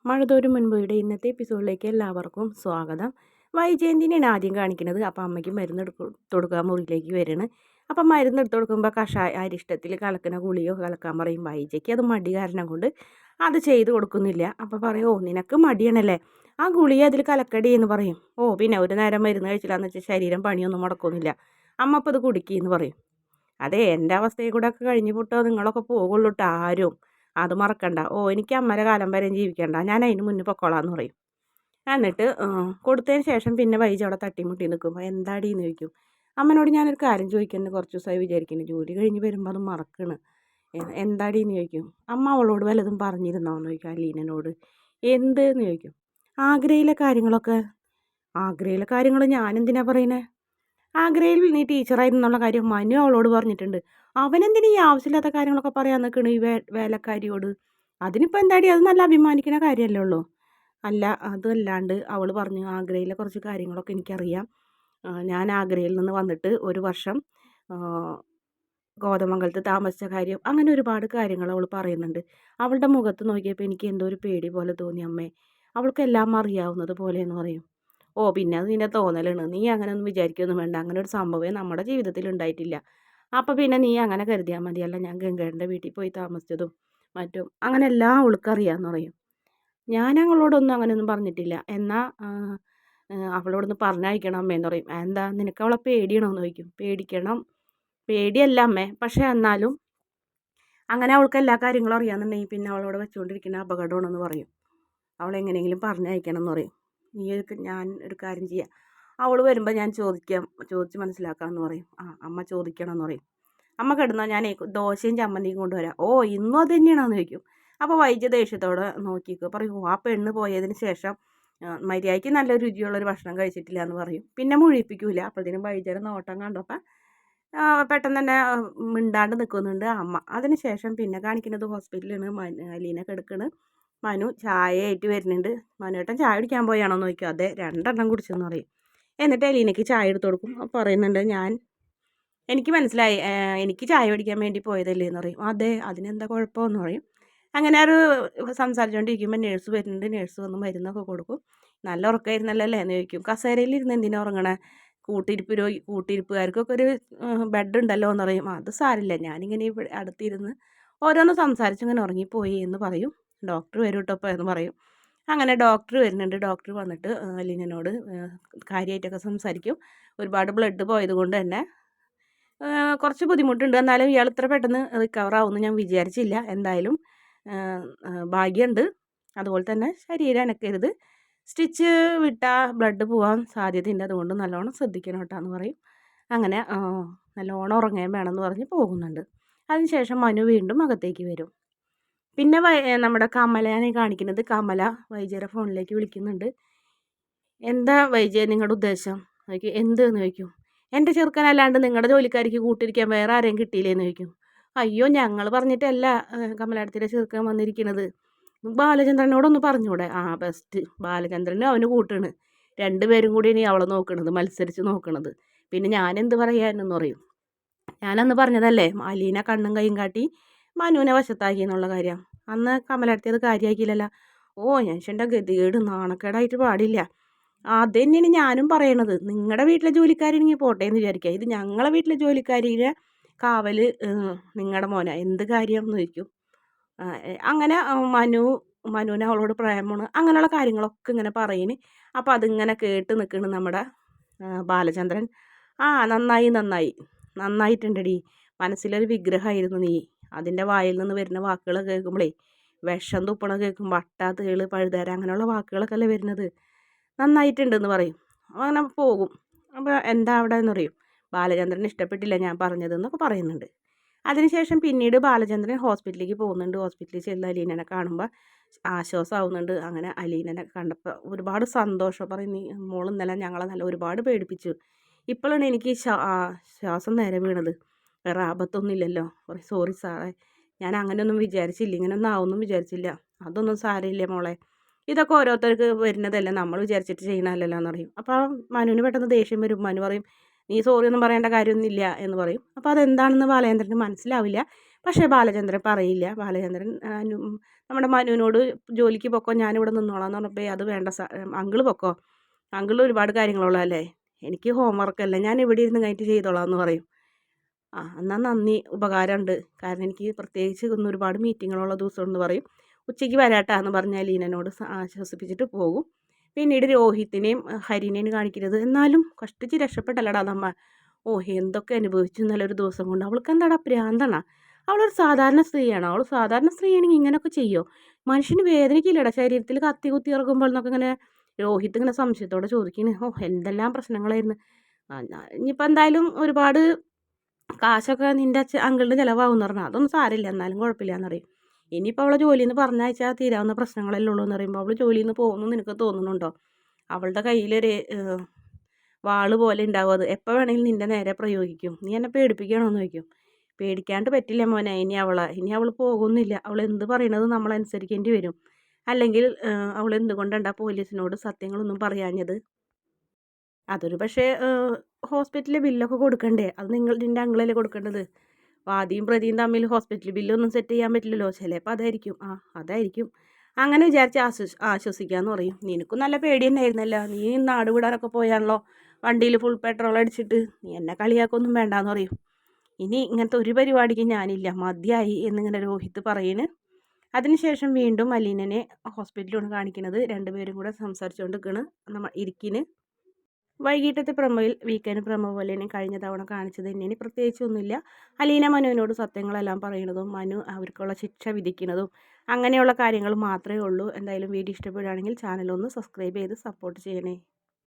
മഴതോരും മുൻപയുടെ ഇന്നത്തെ എപ്പിസോഡിലേക്ക് എല്ലാവർക്കും സ്വാഗതം. വൈജയന്തിനെയാണ് ആദ്യം കാണിക്കുന്നത്. അപ്പം അമ്മയ്ക്ക് മരുന്ന് കൊടുക്കാൻ മുറിയിലേക്ക് വരികയാണ്. അപ്പം മരുന്ന് എടുത്ത് കൊടുക്കുമ്പോൾ അരിഷ്ടത്തിൽ കലക്കുന്ന ഗുളിയോ കലക്കാൻ പറയും. വൈജയ്ക്ക് അത് മടി കാരണം കൊണ്ട് അത് ചെയ്ത് കൊടുക്കുന്നില്ല. അപ്പോൾ പറയും, ഓ നിനക്ക് മടിയാണല്ലേ, ആ ഗുളിക അതിൽ കലക്കടി എന്ന് പറയും. ഓ പിന്നെ ഒരു നേരം മരുന്ന് കഴിച്ചില്ലാന്ന് വെച്ചാൽ ശരീരം പണിയൊന്നും മുടക്കൊന്നുമില്ല, അമ്മ അപ്പോൾ അത് കുടിക്കുകയെന്ന് പറയും. അതെ, എൻ്റെ അവസ്ഥയിൽ കൂടെ ഒക്കെ കഴിഞ്ഞ് പൊട്ടോ നിങ്ങളൊക്കെ പോകുള്ളൂ കേട്ടോ ആരും. അത് മറക്കണ്ട. ഓ എനിക്ക് അമ്മയുടെ കാലം വരെയും ജീവിക്കണ്ട, ഞാൻ അതിന് മുന്നേ പൊക്കോളാന്ന് പറയും. എന്നിട്ട് കൊടുത്തതിന് ശേഷം പിന്നെ വൈജ അവിടെ തട്ടിമുട്ടി നിൽക്കുമ്പോൾ എന്താടീന്ന് ചോദിക്കും. അമ്മനോട് ഞാനൊരു കാര്യം ചോദിക്കുന്നത് കുറച്ച് ദിവസമായി വിചാരിക്കുന്നു, ജോലി കഴിഞ്ഞ് വരുമ്പോൾ അത് മറക്കണ്. എന്താടീന്ന് ചോദിക്കും. അമ്മ അവളോട് വല്ലതും പറഞ്ഞിരുന്നോന്ന് ചോദിക്കും, അലീനനോട്. എന്തെന്ന് ചോദിക്കും. ആഗ്രയിലെ കാര്യങ്ങളൊക്കെ. ആഗ്രയിലെ കാര്യങ്ങൾ ഞാനെന്തിനാ പറയുന്നത്? ആഗ്രയിൽ നീ ടീച്ചറായിരുന്നുള്ള കാര്യം മനു അവളോട് പറഞ്ഞിട്ടുണ്ട്. അവനെന്തിനീ ആവശ്യമില്ലാത്ത കാര്യങ്ങളൊക്കെ പറയാൻ നിൽക്കണ് ഈ വേലക്കാരിയോട്? അതിനിപ്പോൾ എന്താടി, അത് നല്ല അഭിമാനിക്കുന്ന കാര്യമല്ലേ ഉള്ളൂ. അല്ല അതല്ലാണ്ട് അവൾ പറഞ്ഞു, ആഗ്രയിലെ കുറച്ച് കാര്യങ്ങളൊക്കെ എനിക്കറിയാം. ഞാൻ ആഗ്രയിൽ നിന്ന് വന്നിട്ട് ഒരു വർഷം കോതമംഗലത്ത് താമസിച്ച കാര്യം, അങ്ങനെ ഒരുപാട് കാര്യങ്ങൾ അവൾ പറയുന്നുണ്ട്. അവളുടെ മുഖത്ത് നോക്കിയപ്പോൾ എനിക്ക് എന്തോ ഒരു പേടി പോലെ തോന്നി അമ്മേ. അവൾക്കെല്ലാം അറിയാവുന്നത് പോലെ എന്ന് പറയും. ഓ പിന്നെ അത് നിൻ്റെ തോന്നലാണ്, നീ അങ്ങനെ ഒന്നും വിചാരിക്കുകയൊന്നും വേണ്ട, അങ്ങനെ ഒരു സംഭവമേ നമ്മുടെ ജീവിതത്തിൽ ഉണ്ടായിട്ടില്ല. അപ്പോൾ പിന്നെ നീ അങ്ങനെ കരുതിയാൽ മതിയല്ല, ഞാൻ ഗംഗേട്ടൻ്റെ വീട്ടിൽ പോയി താമസിച്ചതും മറ്റും അങ്ങനെ എല്ലാം അവൾക്കറിയാമെന്ന് പറയും. ഞാൻ അവളോടൊന്നും അങ്ങനെയൊന്നും പറഞ്ഞിട്ടില്ല. എന്നാൽ അവളോടൊന്ന് പറഞ്ഞയക്കണം അമ്മേന്ന് പറയും. എന്താ നിനക്ക് അവളെ പേടിയണോന്ന് ചോദിക്കും. പേടിക്കണം, പേടിയല്ല അമ്മേ, പക്ഷേ എന്നാലും അങ്ങനെ അവൾക്ക് എല്ലാ കാര്യങ്ങളും അറിയാമെന്നുണ്ടെങ്കിൽ പിന്നെ അവളോട് വെച്ചുകൊണ്ടിരിക്കുന്ന അപകടമാണെന്ന് പറയും. അവളെങ്ങനെയെങ്കിലും പറഞ്ഞയക്കണം എന്ന് പറയും. ഞാൻ ഒരു കാര്യം ചെയ്യാം, അവൾ വരുമ്പോൾ ഞാൻ ചോദിച്ച് മനസ്സിലാക്കാമെന്ന് പറയും. അമ്മ ചോദിക്കണം എന്ന് പറയും. അമ്മ കിടന്നാൽ ഞാൻ ദോശയും ചമ്മന്തിയും കൊണ്ടുവരാം. ഓ ഇന്നും അത് തന്നെയാണെന്ന് ചോദിക്കും. അപ്പോൾ വൈദ്യ ദേഷ്യത്തോടെ നോക്കിക്കോ പറയും. ഓ ആ പെണ്ണ് പോയതിന് ശേഷം മര്യാദയ്ക്ക് നല്ല രുചിയുള്ളൊരു ഭക്ഷണം കഴിച്ചിട്ടില്ല എന്ന് പറയും. പിന്നെ മുഴിപ്പിക്കൂല. അപ്പോഴത്തേനും വൈദ്യയുടെ നോട്ടം കണ്ടപ്പോൾ പെട്ടെന്ന് തന്നെ മിണ്ടാണ്ട് നിൽക്കുന്നുണ്ട് അമ്മ. അതിന് ശേഷം പിന്നെ കാണിക്കുന്നത് ഹോസ്പിറ്റലിലാണ്. അലീന കിടക്കണ്. മനു ചായയായിട്ട് വരുന്നുണ്ട്. മനുവേട്ടൻ ചായ കുടിക്കാൻ പോയാണോ എന്ന് ചോദിക്കും. അതെ 2 എണ്ണം കുടിച്ചെന്ന് പറയും. എന്നിട്ട് അലീനയ്ക്ക് ചായ എടുത്ത് കൊടുക്കും. പറയുന്നുണ്ട്, എനിക്ക് മനസ്സിലായി, എനിക്ക് ചായ കുടിക്കാൻ വേണ്ടി പോയതല്ലേ എന്ന് പറയും. അതെ അതിനെന്താ കുഴപ്പമെന്ന് പറയും. അങ്ങനെ ഒരു സംസാരിച്ചുകൊണ്ടിരിക്കുമ്പോൾ നേഴ്സ് വരുന്നുണ്ട്. നേഴ്സ് വന്ന് മരുന്നൊക്കെ കൊടുക്കും. നല്ല ഉറക്കമായിരുന്നല്ലോ അല്ലേ എന്ന് ചോദിക്കും. കസേരയിലിരുന്ന് എന്തിനാ ഉറങ്ങണേ? കൂട്ടിരിപ്പുകാർക്കൊക്കെ ഒരു ബെഡ് ഉണ്ടല്ലോ എന്ന് പറയും. അത് സാരില്ല, ഞാനിങ്ങനെ ഇവിടെ അടുത്തിരുന്ന് ഓരോന്ന് സംസാരിച്ചിങ്ങനെ ഉറങ്ങിപ്പോയി എന്ന് പറയും. ഡോക്ടർ വരും കേട്ടോ എന്ന് പറയും. അങ്ങനെ ഡോക്ടർ വരുന്നുണ്ട്. ഡോക്ടർ വന്നിട്ട് അലീനനോട് കാര്യമായിട്ടൊക്കെ സംസാരിക്കും. ഒരുപാട് ബ്ലഡ് പോയത് കൊണ്ട് തന്നെ കുറച്ച് ബുദ്ധിമുട്ടുണ്ട്. എന്നാലും ഇയാൾ ഇത്ര പെട്ടെന്ന് റിക്കവർ ആവുമെന്ന് ഞാൻ വിചാരിച്ചില്ല. എന്തായാലും ഭാഗ്യമുണ്ട്. അതുപോലെ തന്നെ ശരീരം അനക്കരുത്. സ്റ്റിച്ച് വിട്ടാൽ ബ്ലഡ് പോകാൻ സാധ്യതയുണ്ട്. അതുകൊണ്ട് നല്ലോണം ശ്രദ്ധിക്കണം കേട്ടോ എന്ന് പറയും. അങ്ങനെ നല്ലോണം ഉറങ്ങാൻ വേണമെന്ന് പറഞ്ഞ് പോകുന്നുണ്ട്. അതിനുശേഷം മനു വീണ്ടും അകത്തേക്ക് വരും. പിന്നെ നമ്മുടെ കമലയാണ് കാണിക്കുന്നത്. കമല വൈജയുടെ ഫോണിലേക്ക് വിളിക്കുന്നുണ്ട്. എന്താ വൈജയ നിങ്ങളുടെ ഉദ്ദേശം? ചോദിക്കും. എന്തെന്ന് ചോദിക്കും. എൻ്റെ ചെറുക്കനല്ലാണ്ട് നിങ്ങളുടെ ജോലിക്കാരിക്ക് കൂട്ടിരിക്കാൻ വേറെ ആരെയും കിട്ടിയില്ലേന്ന് ചോദിക്കും. അയ്യോ ഞങ്ങൾ പറഞ്ഞിട്ടല്ല കമലാടത്തിൻ്റെ ചെറുക്കൻ വന്നിരിക്കുന്നത്, ബാലചന്ദ്രനോടൊന്ന് പറഞ്ഞൂടെ? ബെസ്റ്റ്, ബാലചന്ദ്രനും അവന് കൂട്ടാണ്. 2 പേരും കൂടി ഇനി അവളെ നോക്കണത്, മത്സരിച്ച് നോക്കണത്. പിന്നെ ഞാനെന്ത് പറയാനെന്ന് പറയും. ഞാനന്ന് പറഞ്ഞതല്ലേ അലീന കണ്ണും കൈയും കാട്ടി മനുവിനെ വശത്താക്കി എന്നുള്ള കാര്യം. അന്ന് കമലാടത്തി അത് കാര്യമാക്കിയില്ലല്ലോ. ഓ മനുഷ്യൻ്റെ ഗതികേട് നാണക്കേടായിട്ട് പാടില്ല. അതുതന്നെയാണ് ഞാനും പറയണത്. നിങ്ങളുടെ വീട്ടിലെ ജോലിക്കാരിനെങ്കിൽ പോട്ടെ എന്ന് വിചാരിക്കുക, ഇത് ഞങ്ങളെ വീട്ടിലെ ജോലിക്കാരിനെ കാവൽ നിങ്ങളുടെ മോന, എന്ത് കാര്യം എന്ന് ചോദിക്കും. അങ്ങനെ മനുവിന് അവളോട് പ്രേമമാണ്, അങ്ങനെയുള്ള കാര്യങ്ങളൊക്കെ ഇങ്ങനെ പറയുന്നു. അപ്പോൾ അതിങ്ങനെ കേട്ട് നിൽക്കുന്നു നമ്മുടെ ബാലചന്ദ്രൻ. നന്നായി നന്നായിട്ടുണ്ടടി, മനസ്സിലൊരു വിഗ്രഹമായിരുന്നു നീ. അതിൻ്റെ വായിൽ നിന്ന് വരുന്ന വാക്കുകൾ കേൾക്കുമ്പോഴേ വിഷം തുപ്പണ കേൾക്കുമ്പോൾ അട്ട തേള് പഴുതേര അങ്ങനെയുള്ള വാക്കുകളൊക്കെ അല്ലേ വരുന്നത്. നന്നായിട്ടുണ്ടെന്ന് പറയും. അങ്ങനെ പോകും. അപ്പോൾ എന്താ അവിടെ എന്ന് പറയും. ബാലചന്ദ്രന് ഇഷ്ടപ്പെട്ടില്ല ഞാൻ പറഞ്ഞതെന്നൊക്കെ പറയുന്നുണ്ട്. അതിനുശേഷം പിന്നീട് ബാലചന്ദ്രൻ ഹോസ്പിറ്റലിലേക്ക് പോകുന്നുണ്ട്. ഹോസ്പിറ്റലിൽ ചെന്ന് അലീനനെ കാണുമ്പോൾ ആശ്വാസമാവുന്നുണ്ട്. അങ്ങനെ അലീനനെ കണ്ടപ്പോൾ ഒരുപാട് സന്തോഷം. പറയും, നീ മോൾ ഇന്നലെ ഞങ്ങളെ ഒരുപാട് പേടിപ്പിച്ചു, ഇപ്പോഴാണ് എനിക്ക് ശ്വാസം നേരെ വീണത്, വേറെ ആപത്തൊന്നുമില്ലല്ലോ. പറയും, സോറി സാറേ, ഞാൻ അങ്ങനെയൊന്നും വിചാരിച്ചില്ല, ഇങ്ങനെയൊന്നും ആവുമെന്നും വിചാരിച്ചില്ല. അതൊന്നും സാരമില്ല മോളെ, ഇതൊക്കെ ഓരോരുത്തർക്ക് വരുന്നതല്ലേ, നമ്മൾ വിചാരിച്ചിട്ട് ചെയ്യണമല്ലല്ലോ എന്ന് പറയും. അപ്പോൾ മനുവിന് പെട്ടെന്ന് ദേഷ്യം വരും. മനു പറയും, നീ സോറി ഒന്നും പറയേണ്ട കാര്യമൊന്നുമില്ല എന്ന് പറയും. അപ്പോൾ അതെന്താണെന്ന് ബാലേന്ദ്രന് മനസ്സിലാവില്ല. പക്ഷേ ബാലചന്ദ്രൻ പറയില്ല. ബാലചന്ദ്രൻ നമ്മുടെ മനുവിനോട് ജോലിക്ക് പൊക്കോ, ഞാനിവിടെ നിന്നോളാം എന്ന് പറഞ്ഞപ്പോൾ അത് വേണ്ട അങ്കിള് പൊക്കോ, അങ്കിളിന് ഒരുപാട് കാര്യങ്ങളുള്ളതല്ലേ, എനിക്ക് ഹോംവർക്കല്ല, ഞാൻ ഇവിടെ ഇരുന്ന് കഴിഞ്ഞിട്ട് ചെയ്തോളാം എന്ന് പറയും. എന്നാൽ നന്ദി, ഉപകാരമുണ്ട്, കാരണം എനിക്ക് പ്രത്യേകിച്ച് ഇന്ന് ഒരുപാട് മീറ്റിങ്ങുകളുള്ള ദിവസമെന്ന് പറയും. ഉച്ചയ്ക്ക് വരാട്ടാ എന്ന് പറഞ്ഞ് അലീനനോട് ആശ്വസിപ്പിച്ചിട്ട് പോകും. പിന്നീട് രോഹിത്തിനെയും ഹരിനെയും കാണിക്കരുത്, എന്നാലും കഷ്ടിച്ച് രക്ഷപ്പെട്ടല്ലടാ നമ്മ. എന്തൊക്കെ അനുഭവിച്ചു ഇന്നലെ ഒരു ദിവസം കൊണ്ട്. അവൾക്ക് എന്താടാ പ്രാന്തണ? അവളൊരു സാധാരണ സ്ത്രീയാണ്. അവൾ സാധാരണ സ്ത്രീയാണെങ്കിൽ ഇങ്ങനെയൊക്കെ ചെയ്യോ? മനുഷ്യന് വേദനയ്ക്കില്ലടാ ശരീരത്തിൽ കത്തി കുത്തി ഇറങ്ങുമ്പോൾ എന്നൊക്കെ ഇങ്ങനെ രോഹിത്ത് ഇങ്ങനെ സംശയത്തോടെ ചോദിക്കുന്നു. എന്തെല്ലാം പ്രശ്നങ്ങളായിരുന്നു. ഇനിയിപ്പോൾ എന്തായാലും ഒരുപാട് കാശൊക്കെ നിൻ്റെ അങ്കിളിൻ്റെ ചിലവാകുമെന്ന് പറഞ്ഞാൽ അതൊന്നും സാരമില്ല, എന്നാലും കുഴപ്പമില്ല എന്ന് പറയും. ഇനിയിപ്പോൾ അവളെ ജോലിയിൽ നിന്ന് പറഞ്ഞയച്ചാൽ തീരാവുന്ന പ്രശ്നങ്ങളല്ലേ ഉള്ളൂ എന്ന് പറയുമ്പോൾ അവൾ ജോലിയിൽ നിന്ന് പോകുമെന്ന് നിനക്ക് തോന്നുന്നുണ്ടോ? അവളുടെ കയ്യിലൊരു വാള് പോലെ ഉണ്ടാവും, അത് എപ്പോൾ വേണമെങ്കിലും നിൻ്റെ നേരെ പ്രയോഗിക്കും. നീ എന്നെ പേടിപ്പിക്കണോ എന്ന് ചോദിക്കും. പേടിക്കാണ്ട് പറ്റില്ല മോനെ, ഇനി അവൾ പോകുന്നില്ല. അവൾ എന്ത് പറയണത് നമ്മൾ അനുസരിക്കേണ്ടി വരും. അല്ലെങ്കിൽ അവൾ എന്തുകൊണ്ടാണ് പോലീസിനോട് സത്യങ്ങളൊന്നും പറയാഞ്ഞത്? അതൊരു പക്ഷേ ഹോസ്പിറ്റലിൽ ബില്ലൊക്കെ കൊടുക്കണ്ടേ? അത് നിൻ്റെ അങ്കിളല്ലേ കൊടുക്കേണ്ടത്. വാദിയും പ്രതിയും തമ്മിൽ ഹോസ്പിറ്റൽ ബില്ലൊന്നും സെറ്റ് ചെയ്യാൻ പറ്റില്ലല്ലോ. ചിലപ്പോൾ അതായിരിക്കും. അതായിരിക്കും. അങ്ങനെ വിചാരിച്ച് ആശ്വസിക്കാമെന്ന് പറയും. നിനക്കും നല്ല പേടി തന്നെയായിരുന്നല്ലോ, നീ നാട് വിടാനൊക്കെ പോയാണല്ലോ വണ്ടിയിൽ ഫുൾ പെട്രോൾ അടിച്ചിട്ട്. നീ എന്നെ കളിയാക്കൊന്നും വേണ്ടാന്ന് പറയും. ഇനി ഇങ്ങനത്തെ ഒരു പരിപാടിക്ക് ഞാനില്ല, മതിയായി എന്നിങ്ങനെ രോഹിത്ത് പറയുന്നു. അതിനുശേഷം വീണ്ടും അലീനനെ ഹോസ്പിറ്റലിലാണ് കാണിക്കുന്നത്. രണ്ടുപേരും കൂടെ സംസാരിച്ചുകൊണ്ട് ഇരിക്കിന്. വൈകിട്ടത്തെ പ്രൊമോയിൽ വീക്കെൻഡ് പ്രൊമോ പോലെ തന്നെ കഴിഞ്ഞ തവണ കാണിച്ചത് തന്നെയാണ്, പ്രത്യേകിച്ചൊന്നുമില്ല. അലീന മനുവിനോട് സത്യങ്ങളെല്ലാം പറയുന്നതും മനു അവർക്കുള്ള ശിക്ഷ വിധിക്കുന്നതും അങ്ങനെയുള്ള കാര്യങ്ങൾ മാത്രമേ ഉള്ളൂ. എന്തായാലും വീഡിയോ ഇഷ്ടപ്പെടുകയാണെങ്കിൽ ചാനലൊന്ന് സബ്സ്ക്രൈബ് ചെയ്ത് സപ്പോർട്ട് ചെയ്യണേ.